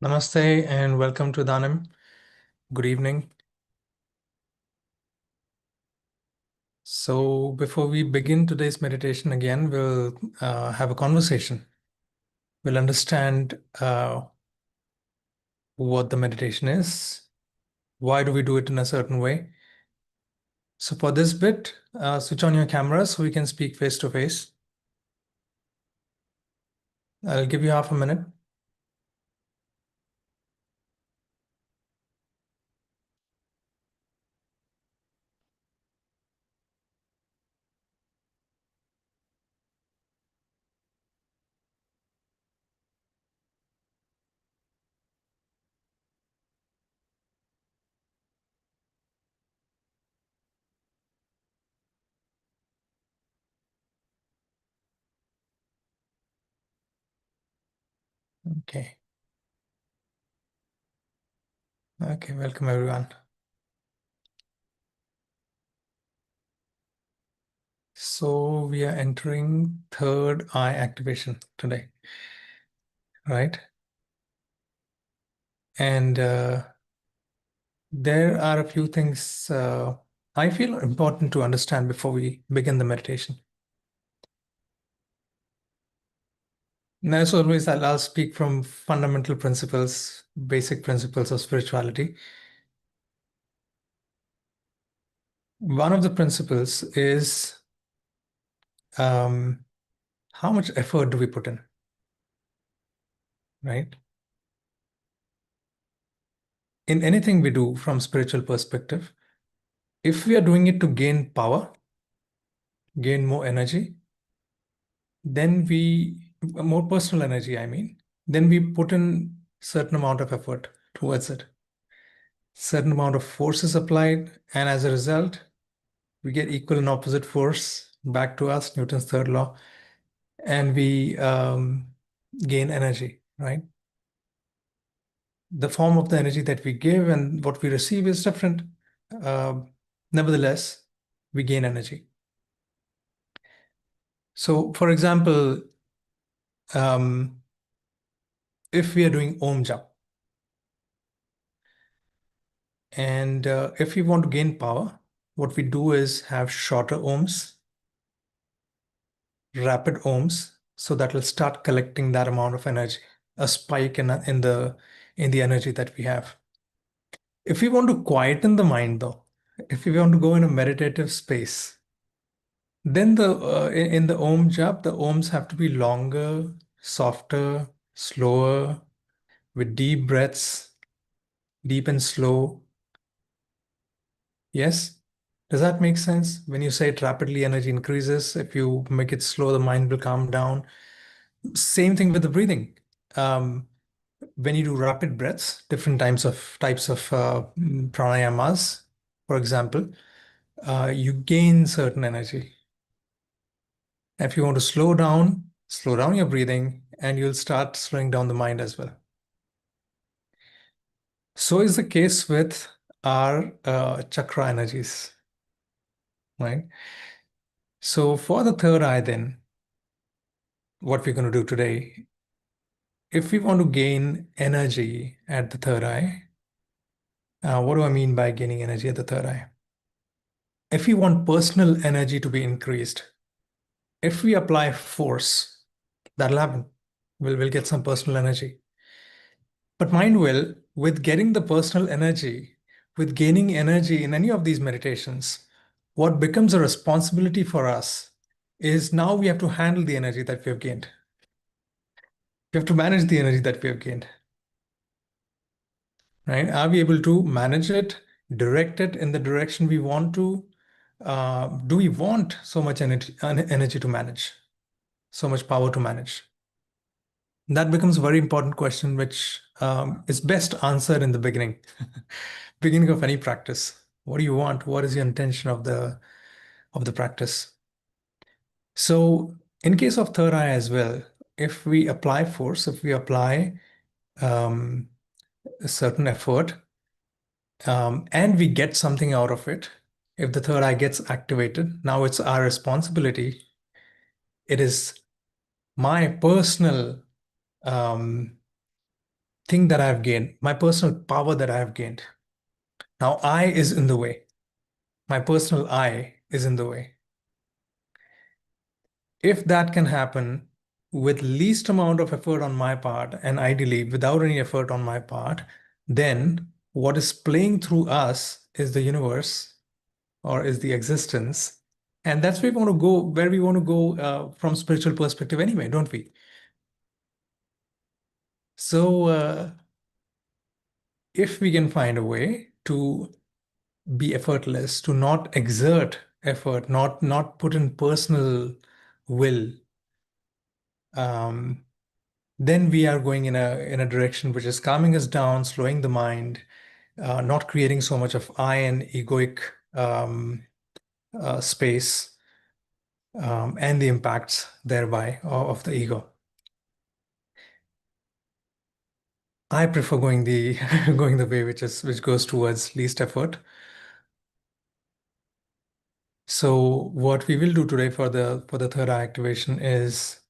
Namaste and welcome to Idanim. Good evening. So before we begin today's meditation again, we'll have a conversation. We'll understand what the meditation is, why do we do it in a certain way. So for this bit, switch on your camera so we can speak face to face. I'll give you half a minute. Okay. Okay, welcome everyone. So we are entering third eye activation today, right? And there are a few things I feel important to understand before we begin the meditation. Now, as always, I'll speak from fundamental principles, basic principles of spirituality. One of the principles is how much effort do we put in, right? In anything we do from spiritual perspective, if we are doing it to gain power, gain more energy, then more personal energy, I mean, then we put in certain amount of effort towards it. Certain amount of force is applied, and as a result, we get equal and opposite force back to us, Newton's third law, and we gain energy, right? The form of the energy that we give and what we receive is different. Nevertheless, we gain energy. So, for example, if we are doing Om Jap, and if we want to gain power, what we do is have shorter ohms, rapid ohms, so that will start collecting that amount of energy, a spike in the energy that we have. If we want to quieten the mind, though, if we want to go in a meditative space, then in the Om jap, the ohms have to be longer, softer, slower, with deep breaths, deep and slow. Yes? Does that make sense? When you say it rapidly, energy increases. If you make it slow, the mind will calm down. Same thing with the breathing. When you do rapid breaths, different types of pranayamas, for example, you gain certain energy. If you want to slow down your breathing, and you'll start slowing down the mind as well. So is the case with our chakra energies, right? So for the third eye, then, what we're going to do today, if we want to gain energy at the third eye, what do I mean by gaining energy at the third eye? If we want personal energy to be increased, if we apply force, that'll happen. We'll get some personal energy. But mind well, with getting the personal energy, with gaining energy in any of these meditations, what becomes a responsibility for us is now we have to handle the energy that we have gained. We have to manage the energy that we have gained, right? Are we able to manage it, direct it in the direction we want to? Do we want so much energy to manage, so much power to manage? That becomes a very important question, which is best answered in the beginning, beginning of any practice. What do you want? What is your intention of the practice? So, in case of third eye as well, if we apply force, if we apply um, a certain effort, and we get something out of it, if the third eye gets activated, now it's our responsibility. It is my personal um, thing that I've gained, my personal power that I have gained. Now, I is in the way. My personal I is in the way. If that can happen with least amount of effort on my part, and ideally without any effort on my part, then what is playing through us is the universe or is the existence. And that's where we want to go, where we want to go from spiritual perspective anyway, don't we? So if we can find a way to be effortless, to not exert effort, not put in personal will, um, then we are going in a direction which is calming us down, slowing the mind, not creating so much of I and egoic space, and the impacts thereby of the ego. I prefer going the going the way which goes towards least effort. So what we will do today for the third eye activation is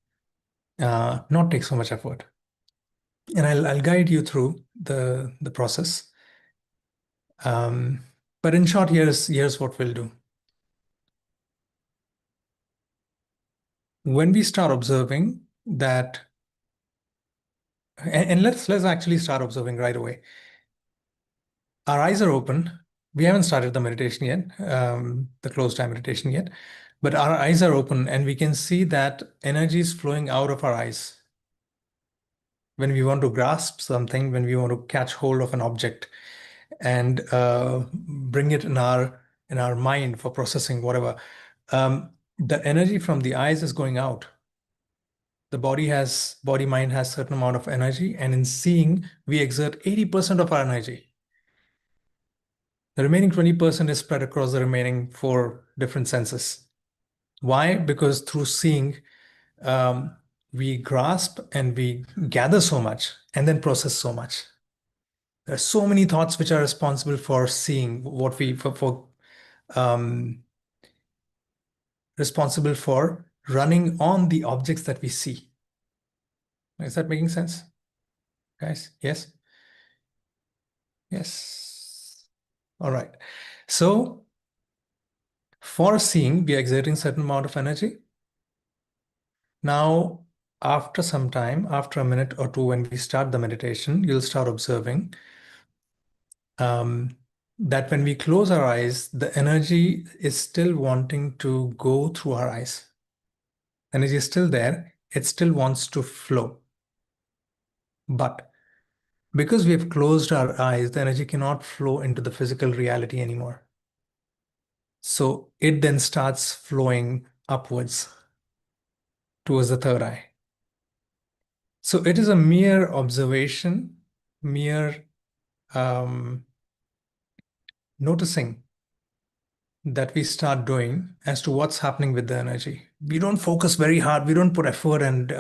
not take so much effort, and I'll guide you through the process. Um, but in short, here's what we'll do. When we start observing that, and let's actually start observing right away. Our eyes are open. We haven't started the meditation yet, the closed eye meditation yet, but our eyes are open and we can see that energy is flowing out of our eyes. When we want to grasp something, when we want to catch hold of an object and bring it in our mind for processing, whatever, the energy from the eyes is going out. The body mind has certain amount of energy, and in seeing, we exert 80% of our energy. The remaining 20% is spread across the remaining four different senses. Why? Because through seeing, we grasp and we gather so much and then process so much. There are so many thoughts which are responsible for seeing what we um, responsible for running on the objects that we see. Is that making sense, guys? Yes? Yes. All right. So for seeing, we are exerting certain amount of energy. Now, after some time, after a minute or two, when we start the meditation, you'll start observing that when we close our eyes, the energy is still wanting to go through our eyes. Energy is still there. It still wants to flow. But because we have closed our eyes, the energy cannot flow into the physical reality anymore. So it then starts flowing upwards towards the third eye. So it is a mere observation, mere noticing that we start doing as to what's happening with the energy. We don't focus very hard. We don't put effort and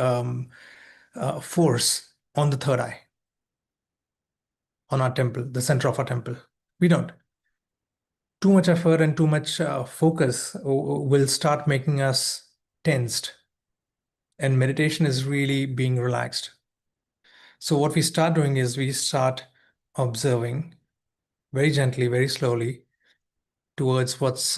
force on the third eye, on our temple, the center of our temple. We don't. Too much effort and too much focus will start making us tensed, and meditation is really being relaxed. So what we start doing is we start observing very gently, very slowly towards what's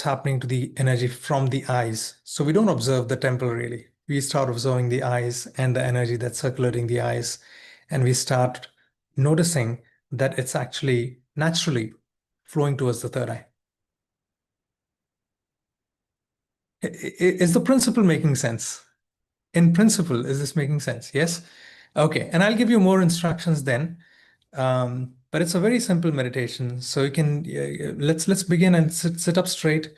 happening to the energy from the eyes. So we don't observe the temple really. We start observing the eyes and the energy that's circulating the eyes, and we start noticing that it's actually naturally flowing towards the third eye. Is the principle making sense? In principle, is this making sense? Yes? Okay. And I'll give you more instructions then. But it's a very simple meditation. So you can let's begin and sit up straight.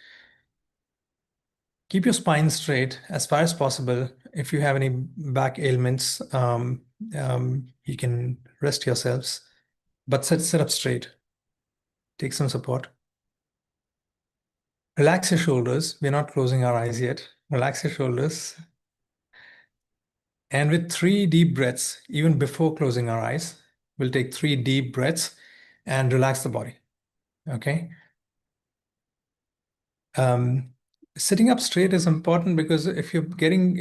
Keep your spine straight as far as possible. If you have any back ailments, you can rest yourselves. But sit up straight. Take some support. Relax your shoulders. We're not closing our eyes yet. Relax your shoulders. And with 3 deep breaths, even before closing our eyes, we'll take 3 deep breaths and relax the body. Okay. Um, Sitting up straight is important because if you're getting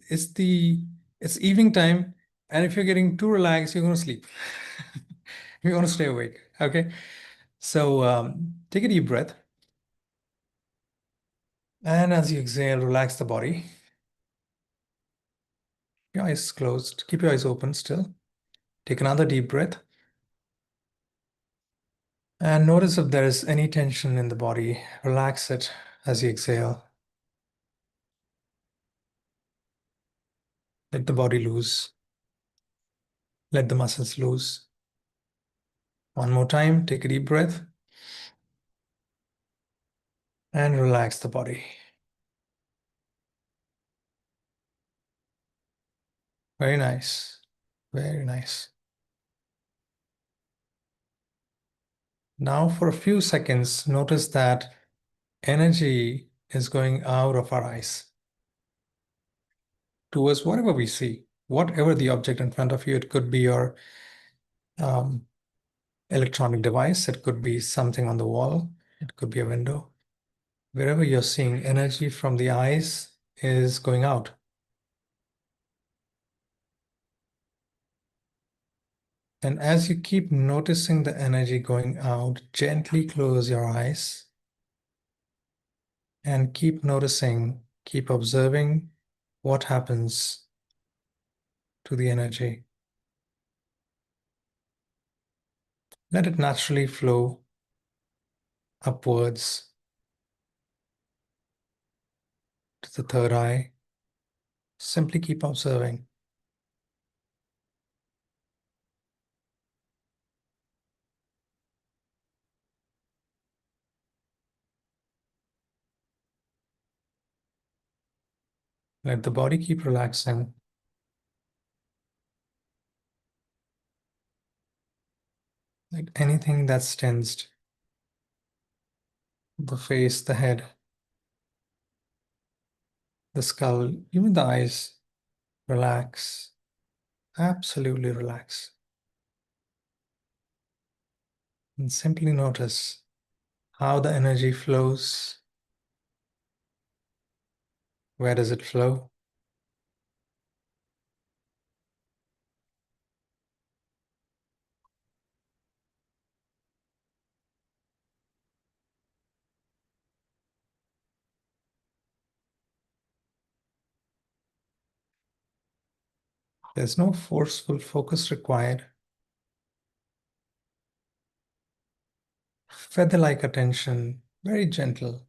it's evening time, and if you're getting too relaxed, you're going to sleep. You're going to stay awake. Okay. So take a deep breath, and as you exhale, relax the body. Your eyes closed. Keep your eyes open still. Take another deep breath. And notice if there is any tension in the body. Relax it as you exhale. Let the body loose. Let the muscles loose. One more time, take a deep breath and relax the body. Very nice. Very nice. Now, for a few seconds, notice that energy is going out of our eyes towards whatever we see, whatever the object in front of you. It could be your um, electronic device, it could be something on the wall, it could be a window. Wherever you're seeing energy from the eyes is going out. And as you keep noticing the energy going out, gently close your eyes and keep noticing, keep observing what happens to the energy. Let it naturally flow upwards to the third eye. Simply keep observing. Let the body keep relaxing. Let anything that's tensed, the face, the head, the skull, even the eyes, relax. Absolutely relax. And simply notice how the energy flows. Where does it flow? There's no forceful focus required. Feather-like attention, very gentle.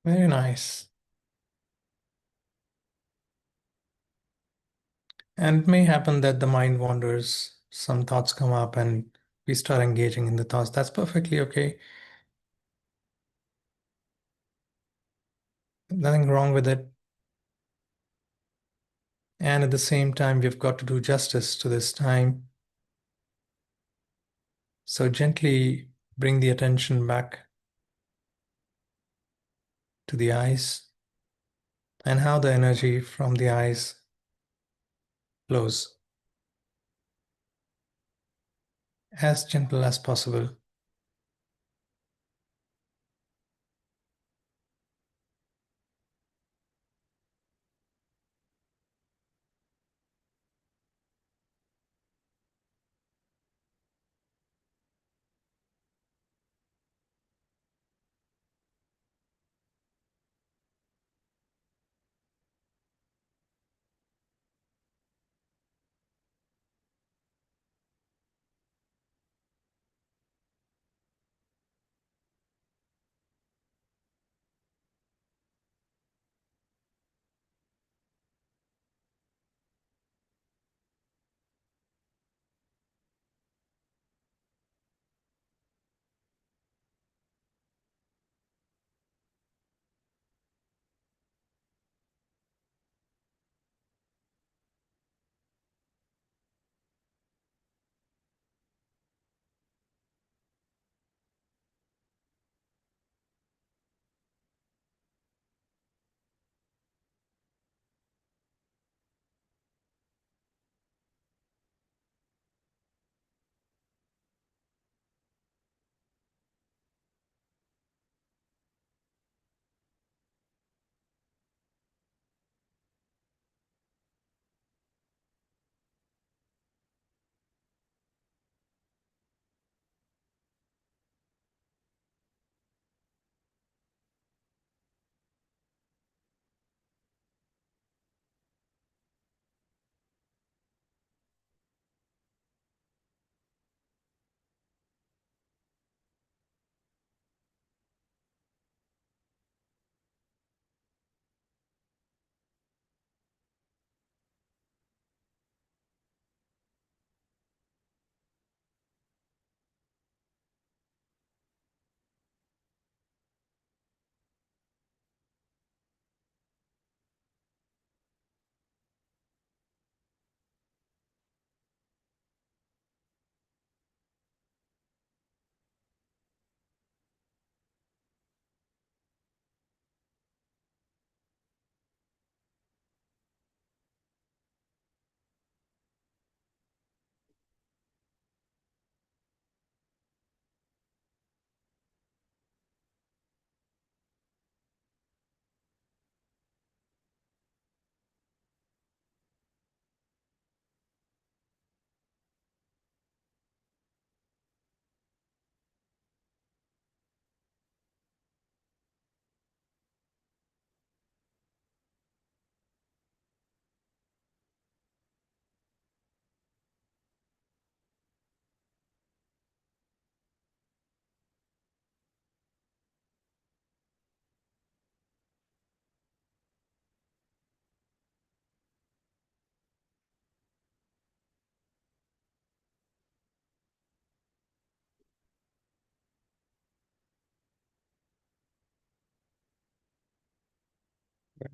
Very nice. And it may happen that the mind wanders, some thoughts come up, and we start engaging in the thoughts. That's perfectly okay. Nothing wrong with it. And at the same time, we've got to do justice to this time. So gently bring the attention back to the eyes and how the energy from the eyes flows as gentle as possible.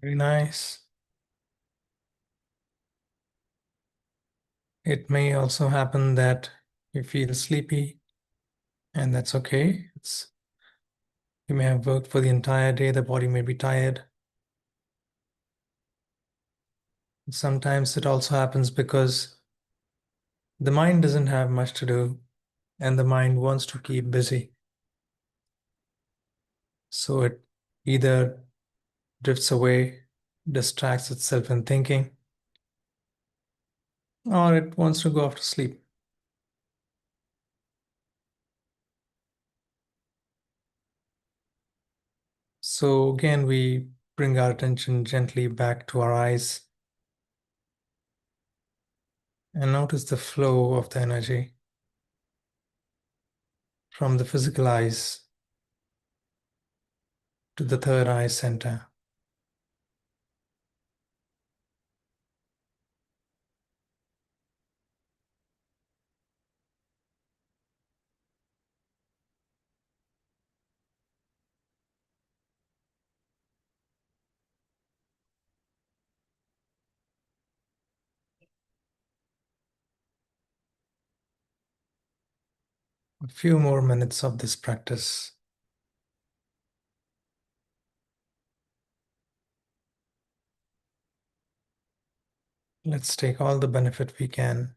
Very nice. It may also happen that you feel sleepy, and that's okay. You may have worked for the entire day, the body may be tired. Sometimes it also happens because the mind doesn't have much to do and the mind wants to keep busy. So it either drifts away, distracts itself in thinking, or it wants to go off to sleep. So again, we bring our attention gently back to our eyes and notice the flow of the energy from the physical eyes to the third eye center. A few more minutes of this practice. Let's take all the benefit we can.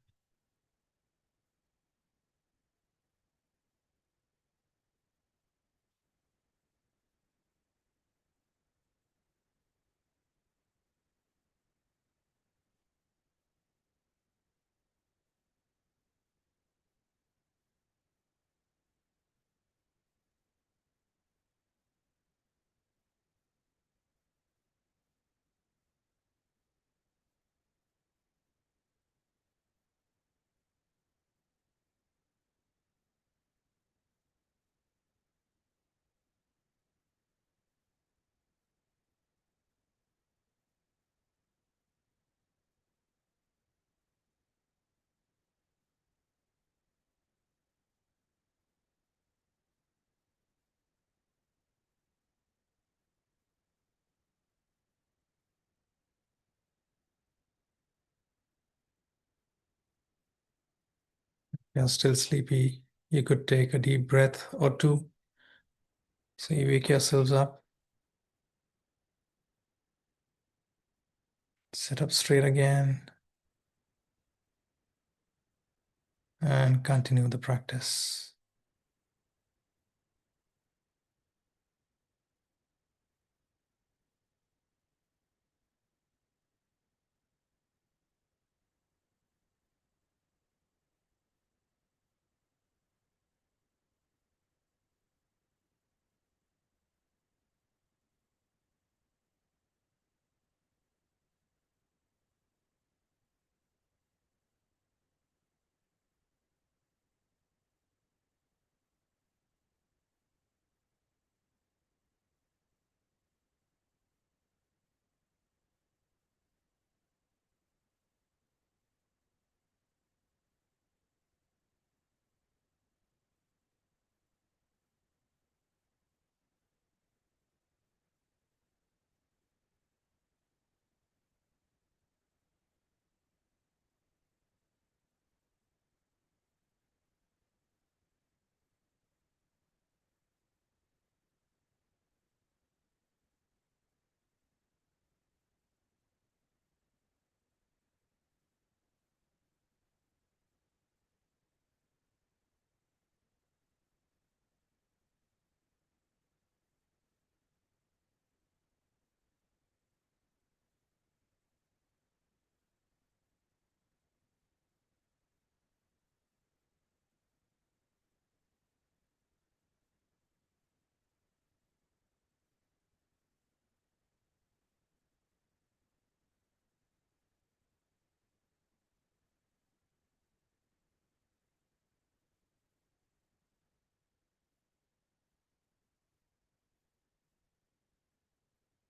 If you're still sleepy, you could take a deep breath or two. So you wake yourselves up, sit up straight again, and continue the practice.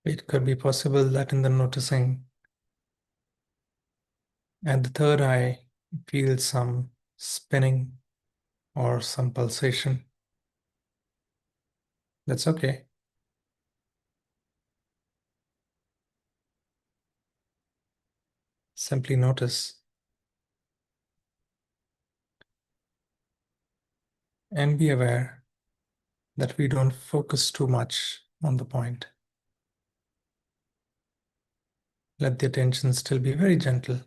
It could be possible that in the noticing at the third eye, you feel some spinning or some pulsation. That's okay. Simply notice and be aware that we don't focus too much on the point. Let the attention still be very gentle.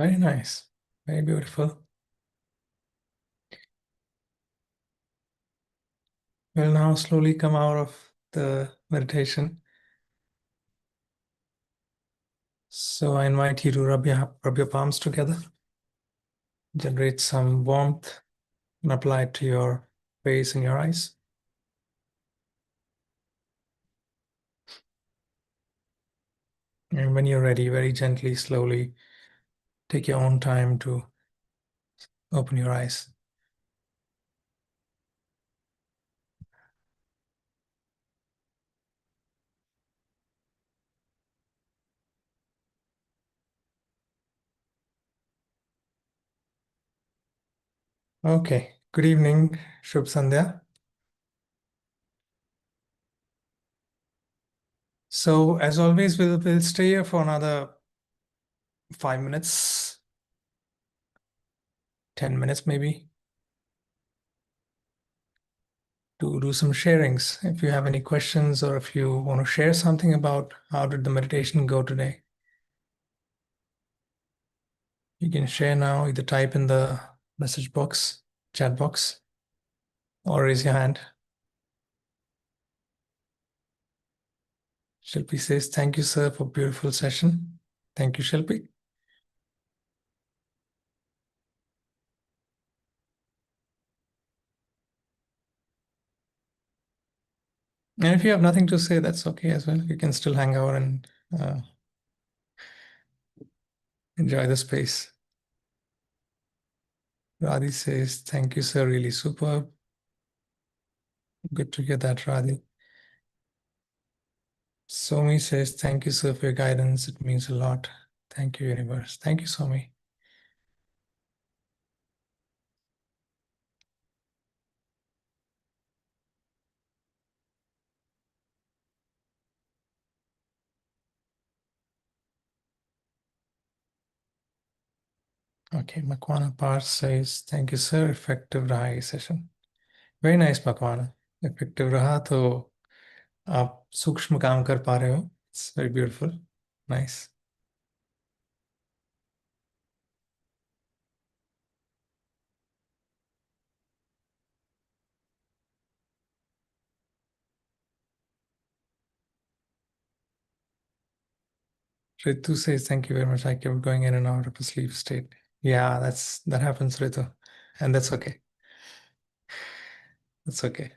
Very nice. Very beautiful. We'll now slowly come out of the meditation. So I invite you to rub your palms together, generate some warmth, and apply it to your face and your eyes. And when you're ready, very gently, slowly, take your own time to open your eyes. Okay. Good evening, Shubh Sandhya. So as always, we'll stay here for another 5 minutes, 10 minutes maybe, to do some sharings. If you have any questions or if you want to share something about how did the meditation go today, you can share now, either type in the message box, chat box, or raise your hand. Shilpi says, thank you, sir, for beautiful session. Thank you, Shilpi. And if you have nothing to say, that's okay as well. You can still hang out and enjoy the space. Radhi says, thank you, sir. Really superb. Good to hear that, Radhi. Somi says, thank you, sir, for your guidance. It means a lot. Thank you, universe. Thank you, Somi. Okay, Makwana Par says, thank you, sir. Effective raha ye session. Very nice, Makwana. Effective raha to आप सूक्ष्म काम कर पा रहे हो. It's very beautiful. Nice. Ritu says, thank you very much. I kept going in and out of a sleep state. Yeah, that happens, Ritu. And that's okay. That's okay.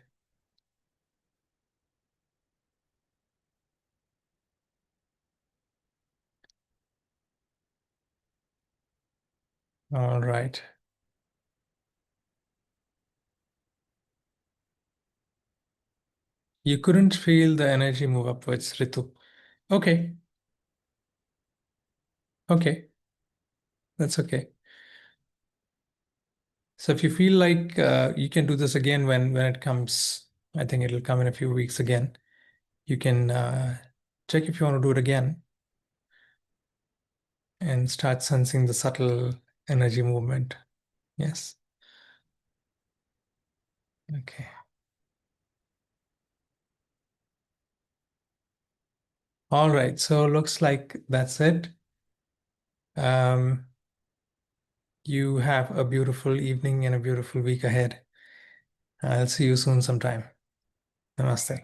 All right. You couldn't feel the energy move upwards, Ritu. Okay. Okay. That's okay. So if you feel like you can do this again when it comes, I think it'll come in a few weeks again. You can check if you want to do it again and start sensing the subtle energy movement. Yes. Okay. All right. So looks like that's it. Um, you have a beautiful evening and a beautiful week ahead. I'll see you soon sometime. Namaste.